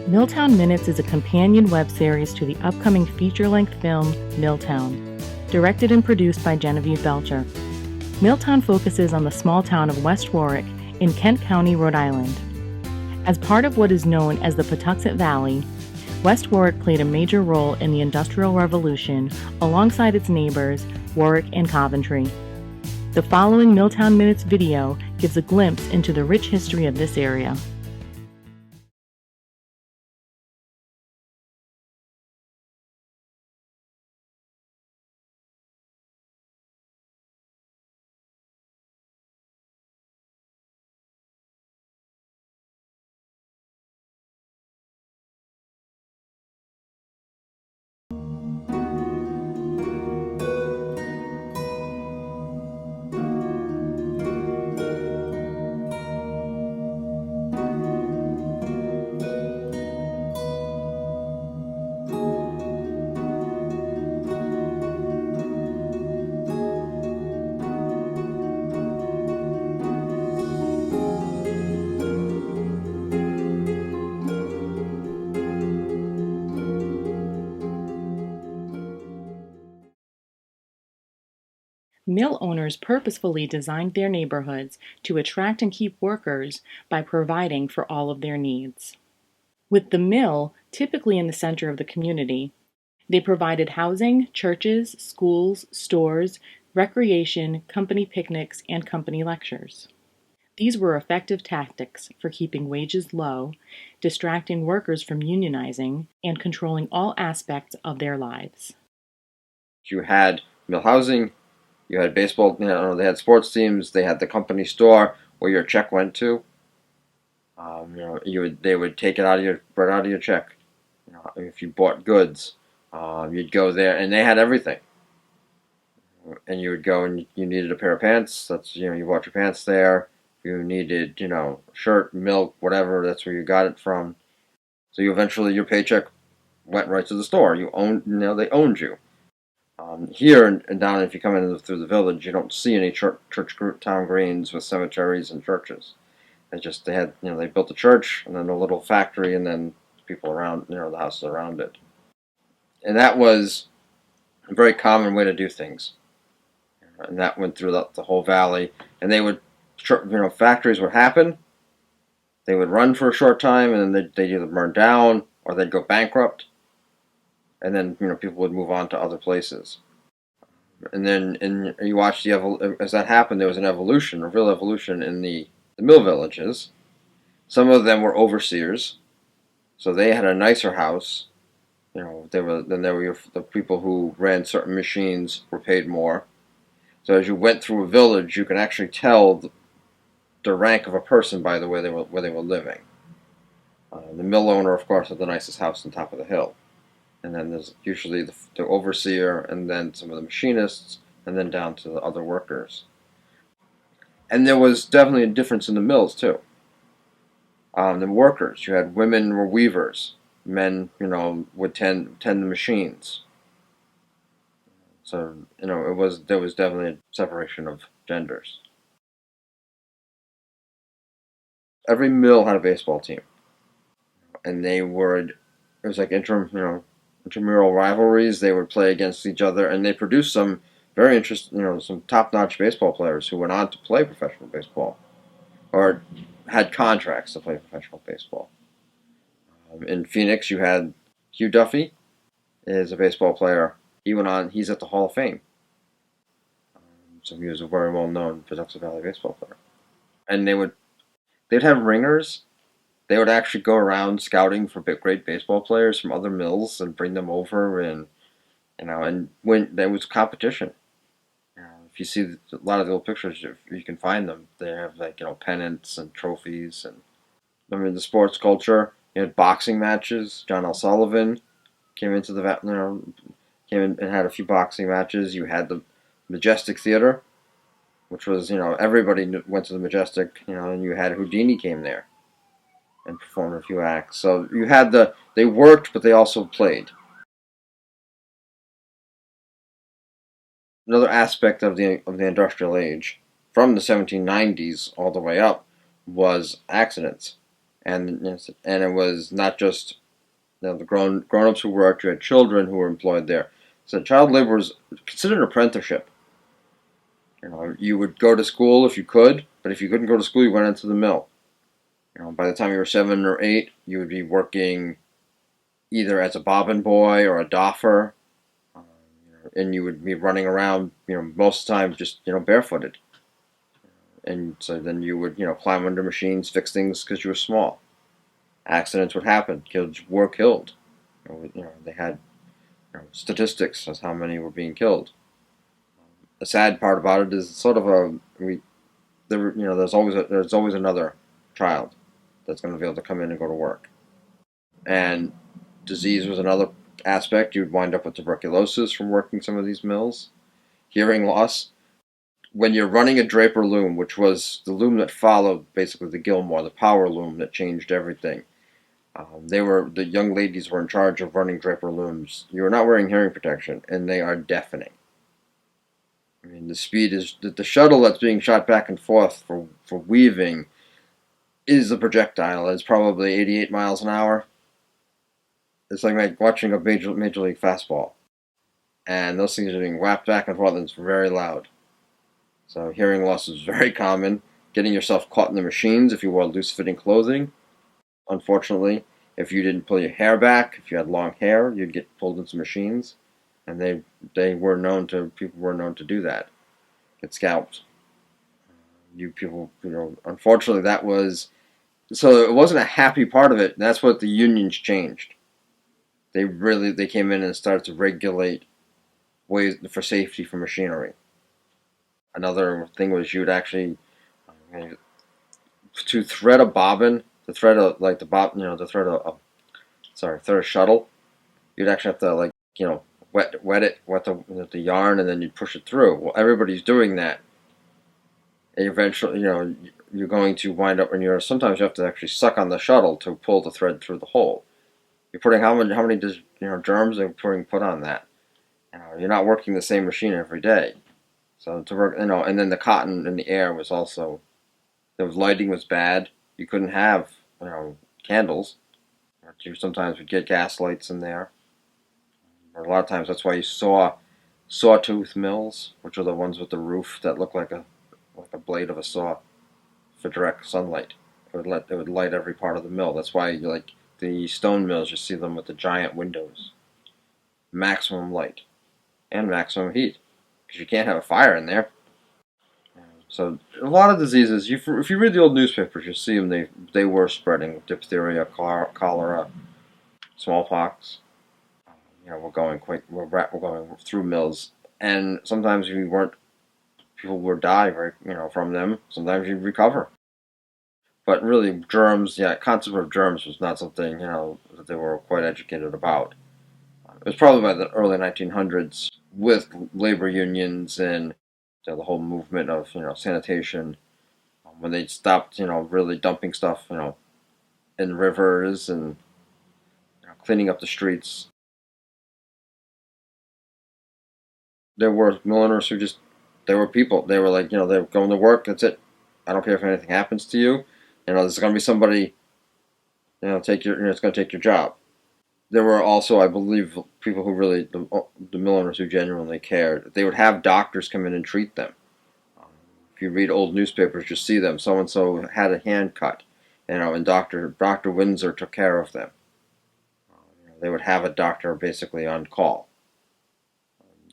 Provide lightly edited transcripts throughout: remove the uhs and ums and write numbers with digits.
Milltown Minutes is a companion web series to the upcoming feature-length film Milltown, directed and produced by Genevieve Belcher. Milltown focuses on the small town of West Warwick in Kent County, Rhode Island. As part of what is known as the Pawtuxet Valley, West Warwick played a major role in the Industrial Revolution alongside its neighbors, Warwick and Coventry. The following Milltown Minutes video gives a glimpse into the rich history of this area. Mill owners purposefully designed their neighborhoods to attract and keep workers by providing for all of their needs. With the mill typically in the center of the community, they provided housing, churches, schools, stores, recreation, company picnics, and company lectures. These were effective tactics for keeping wages low, distracting workers from unionizing, and controlling all aspects of their lives. You had mill housing, you had baseball, they had sports teams, they had the company store where your check went to. They would take it right out of your check. If you bought goods, you'd go there, and they had everything. And you would go, and you needed a pair of pants. That's you bought your pants there. If you needed, shirt, milk, whatever, that's where you got it from. So your paycheck went right to the store. They owned you. Here and down, if you come in through the village, you don't see any church town greens with cemeteries and churches. They built a church and then a little factory and then people around, the houses around it. And that was a very common way to do things. And that went through the whole valley. And they would, factories would happen. They would run for a short time and then they'd either burn down or they'd go bankrupt. And then, people would move on to other places. And then you watch as that happened, there was a real evolution in the mill villages. Some of them were overseers, so they had a nicer house. The people who ran certain machines were paid more. So as you went through a village, you can actually tell the rank of a person by the way where they were living. The mill owner, of course, had the nicest house on top of the hill. And then there's usually the overseer, and then some of the machinists, and then down to the other workers. And there was definitely a difference in the mills, too. The workers, you had women were weavers. Men, would tend the machines. So, there was definitely a separation of genders. Every mill had a baseball team. And it was like intramural rivalries. They would play against each other, and they produced some very interesting, some top-notch baseball players who went on to play professional baseball, or had contracts to play professional baseball. In Phoenix, you had Hugh Duffy, is a baseball player. He's at the Hall of Fame. So he was a very well-known Pawtuxet Valley baseball player. And they'd have ringers. They would actually go around scouting for great baseball players from other mills and bring them over, and when there was competition. If you see a lot of the old pictures, if you can find them, they have pennants and trophies. And the sports culture. You had boxing matches. John L. Sullivan came into came in and had a few boxing matches. You had the Majestic Theater, which was everybody went to the Majestic. And you had Houdini came there and performed a few acts. So you had they worked, but they also played. Another aspect of the industrial age, from the 1790s all the way up, was accidents. and it was not just the grown-ups who worked. You had children who were employed there. So child labor was considered an apprenticeship. You would go to school if you could, but if you couldn't go to school, you went into the mill. By the time you were 7 or 8, you would be working either as a bobbin boy or a doffer, and you would be running around, most of the time just, barefooted. And so then you would, climb under machines, fix things because you were small. Accidents would happen. Kids were killed. They had statistics as how many were being killed. The sad part about it is sort of there's always another child that's going to be able to come in and go to work. And disease was another aspect. You'd wind up with tuberculosis from working some of these mills. Hearing loss. When you're running a Draper loom, which was the loom that followed basically the Gilmore, the power loom that changed everything. The young ladies were in charge of running Draper looms. You are not wearing hearing protection, and they are deafening. I mean, the speed is the shuttle that's being shot back and forth for weaving is a projectile. It's probably 88 miles an hour. It's like watching a major league fastball, and those things are being whacked back and forth, and it's very loud. So hearing loss is very common. Getting yourself caught in the machines if you wore loose-fitting clothing. Unfortunately, if you didn't pull your hair back, if you had long hair, you'd get pulled into machines, and people were known to do that, get scalped. Unfortunately, so it wasn't a happy part of it. And that's what the unions changed. They came in and started to regulate ways for safety for machinery. Another thing was you'd actually to thread a bobbin, to thread a shuttle. You'd actually have to wet the yarn, and then you'd push it through. Well, everybody's doing that. And eventually, you're going to wind up, and sometimes you have to actually suck on the shuttle to pull the thread through the hole. You're putting how many germs are being put on that. You're not working the same machine every day. So to work, and then the cotton in the air was also, lighting was bad. You couldn't have, candles. You sometimes would get gas lights in there. Or a lot of times that's why you saw sawtooth mills, which are the ones with the roof that look like a blade of a saw for direct sunlight. It would light every part of the mill. That's why the stone mills, you see them with the giant windows. Maximum light and maximum heat, because you can't have a fire in there. So a lot of diseases, if you read the old newspapers, you see them. They were spreading: diphtheria, cholera, smallpox. We're going through mills, and sometimes people would die from them. Sometimes you'd recover. But really, germs, concept of germs was not something that they were quite educated about. It was probably by the early 1900s with labor unions and the whole movement of sanitation, when they stopped really dumping stuff in rivers and cleaning up the streets. There were mill owners they were people. They were they were going to work. That's it. I don't care if anything happens to you. There's going to be somebody it's going to take your job. There were also, I believe, people who really, the mill owners who genuinely cared. They would have doctors come in and treat them. If you read old newspapers, you see them. So and so had a hand cut, and Dr. Windsor took care of them. They would have a doctor basically on call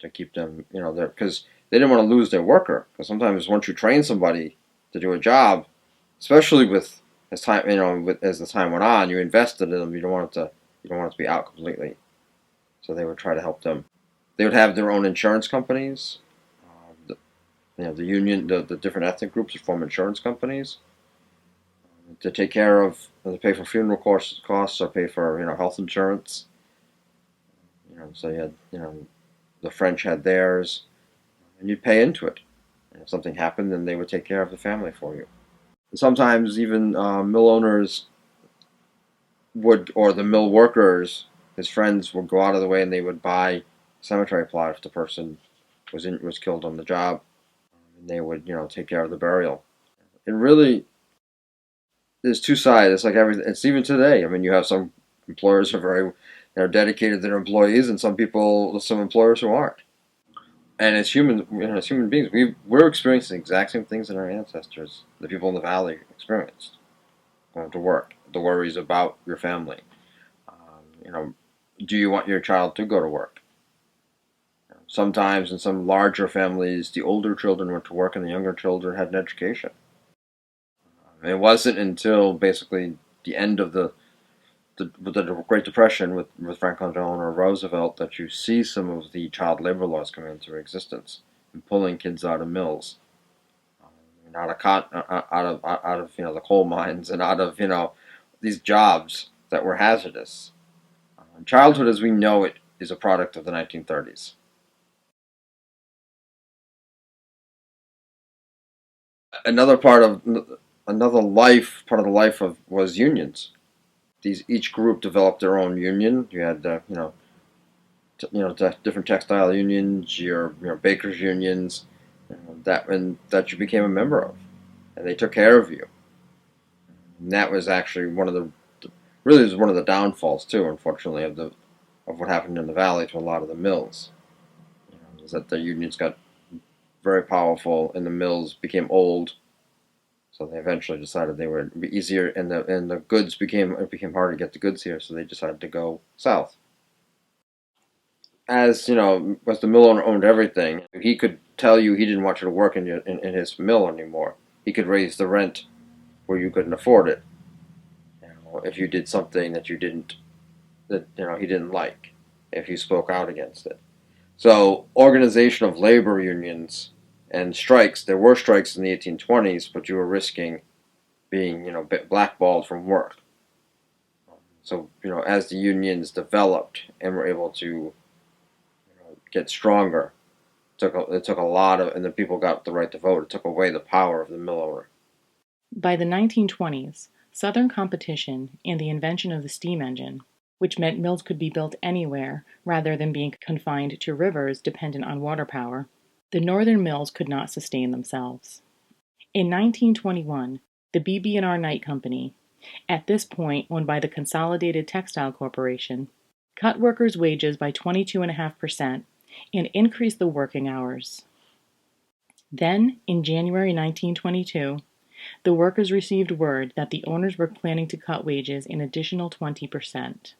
to keep them, there, because they didn't want to lose their worker. Because sometimes once you train somebody to do a job, especially as the time went on, you invested in them. You don't want it to be out completely. So they would try to help them. They would have their own insurance companies. The union, the different ethnic groups would form insurance companies to take care of, to pay for funeral costs or pay for health insurance. So you had the French had theirs, and you'd pay into it. And if something happened, then they would take care of the family for you. And sometimes even mill owners or the mill workers, his friends would go out of the way and they would buy a cemetery plot if the person was killed on the job, and they would take care of the burial. And really, there's two sides. It's like everything. It's even today. I mean, you have some employers who are very, dedicated to their employees, and some employers who aren't. And as human beings, we're experiencing the exact same things that our ancestors, the people in the valley, experienced. Going to work, the worries about your family. You know, do you want your child to go to work? Sometimes in some larger families, the older children went to work and the younger children had an education. It wasn't until basically the end of the Great Depression with Franklin Delano Roosevelt that you see some of the child labor laws coming into existence and pulling kids out of mills, out of the coal mines and out of these jobs that were hazardous. Childhood as we know it is a product of the 1930s. Another part of part of the life of was unions. Each group developed their own union. You had different textile unions, your bakers unions, that you became a member of, and they took care of you. And that was actually really was one of the downfalls too, unfortunately, of what happened in the valley to a lot of the mills. Is that the unions got very powerful and the mills became old, so they eventually decided they would be easier, and the goods it became harder to get the goods here, so they decided to go south. As the mill owner owned everything, he could tell you he didn't want you to work in his mill anymore. He could raise the rent where you couldn't afford it. If you did something that he didn't like, if you spoke out against it. So organization of labor unions and strikes. There were strikes in the 1820s, but you were risking being blackballed from work. So as the unions developed and were able to get stronger, it took a lot of, and the people got the right to vote. It took away the power of the mill owner. By the 1920s, Southern competition and the invention of the steam engine, which meant mills could be built anywhere rather than being confined to rivers dependent on water power, the northern mills could not sustain themselves. In 1921, the BB&R Knight Company, at this point owned by the Consolidated Textile Corporation, cut workers' wages by 22.5% and increased the working hours. Then, in January 1922, the workers received word that the owners were planning to cut wages an additional 20%.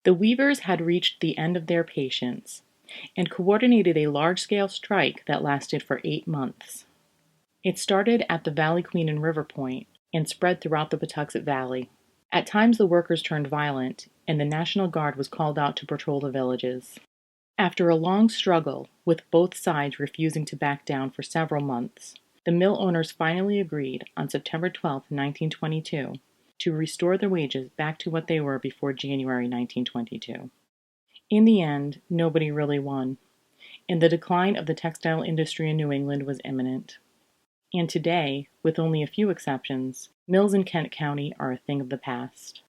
The weavers had reached the end of their patience and coordinated a large-scale strike that lasted for 8 months. It started at the Valley Queen in River Point and spread throughout the Pawtuxet Valley. At times the workers turned violent, and the National Guard was called out to patrol the villages. After a long struggle, with both sides refusing to back down for several months, the mill owners finally agreed on September 12, 1922, to restore their wages back to what they were before January 1922. In the end, nobody really won, and the decline of the textile industry in New England was imminent. And today, with only a few exceptions, mills in Kent County are a thing of the past.